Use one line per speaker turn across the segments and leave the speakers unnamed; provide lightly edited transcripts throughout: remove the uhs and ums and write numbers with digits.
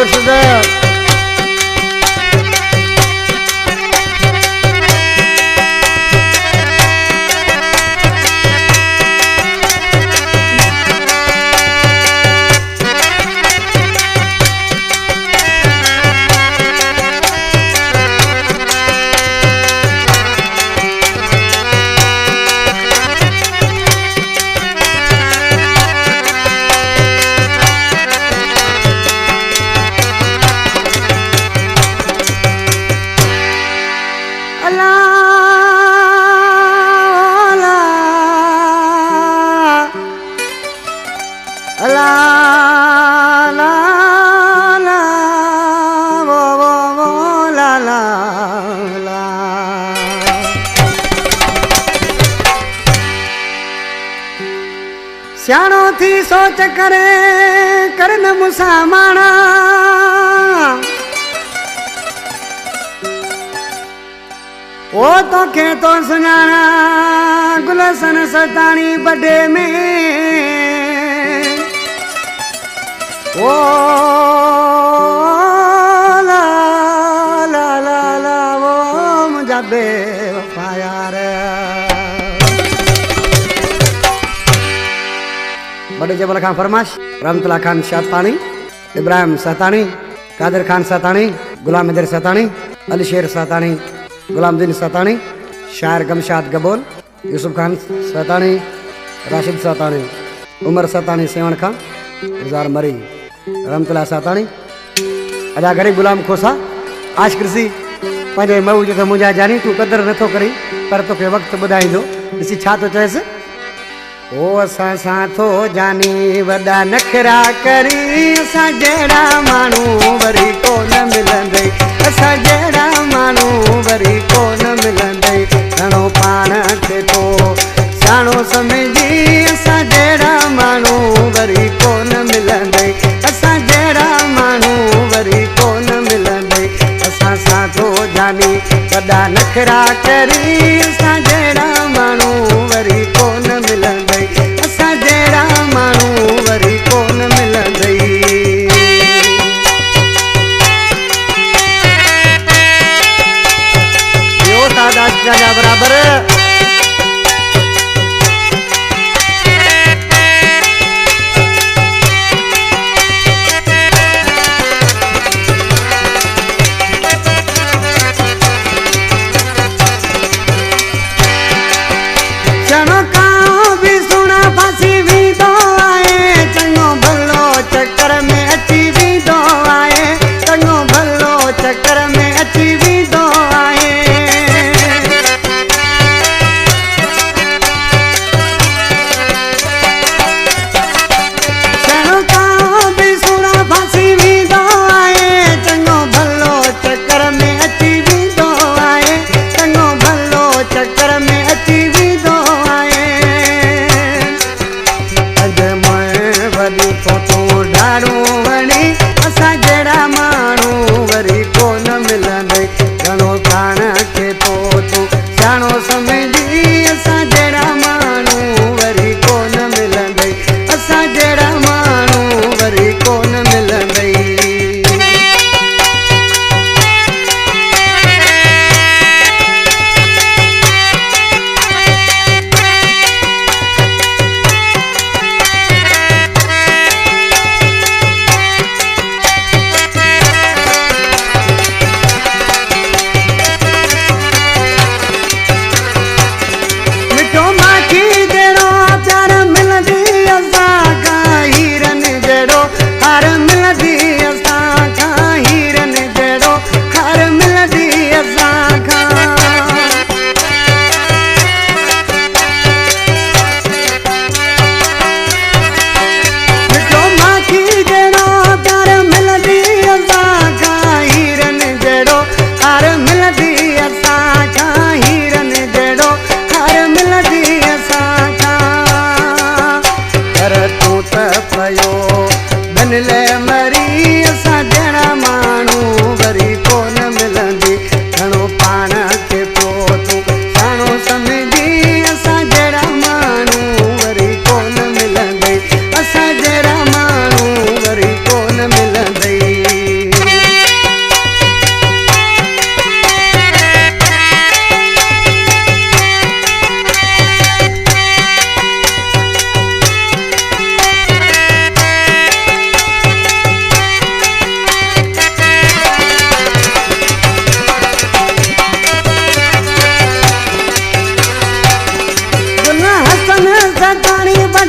विष्णुदेव। स्याणो थी सोच करे करन मुसा माना ओ तो खे तो सुञाणा गुलसन सताणी बड़े में ओ ला ला ला ला वो मुझा बेवफा यार। बड़े जबल खान फरमाश, रहमतुल्लाह खान शातानी, इब्राहिम सातानी, कादिर खान सातानी, गुलाम इदर सातानी, अली शेर सातानी, गुलामदीन सातानी, शायर गमशाद गबोल, यूसुफ खान सातानी, राशिद सातानी, उमर सातानी सेवण खान, इजार मरी, रहमतुल्लाह सातानी, अदाकारी गुलाम खोसा, आश कृषि पंहिंजे मऊ जो मुंहिंजा जानी तू कदर नथो करी पर तोखे वक़्तु ॿुधाईंदो ॾिसी छा थो चएसि। ओ असां सां थो जानी वॾा नखरा करी असां जहिड़ा माण्हू वरी कोन मिलंदई, असां जहिड़ा माण्हू वरी कोन मिलंदई, घणो पाण खे थो सियाणो सम्झी असां जहिड़ा माण्हू वरी कोन मिलंदई, असां जहिड़ा माण्हू वरी कोन मिलंदई, असां सां थो जानी वॾा नखरा करी असां जहिड़ा माण्हू वरी कोन मिलंदई, असां जहिड़ा माण्हू वरी कोन मिलंदई। यो दादा जा बराबर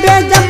जब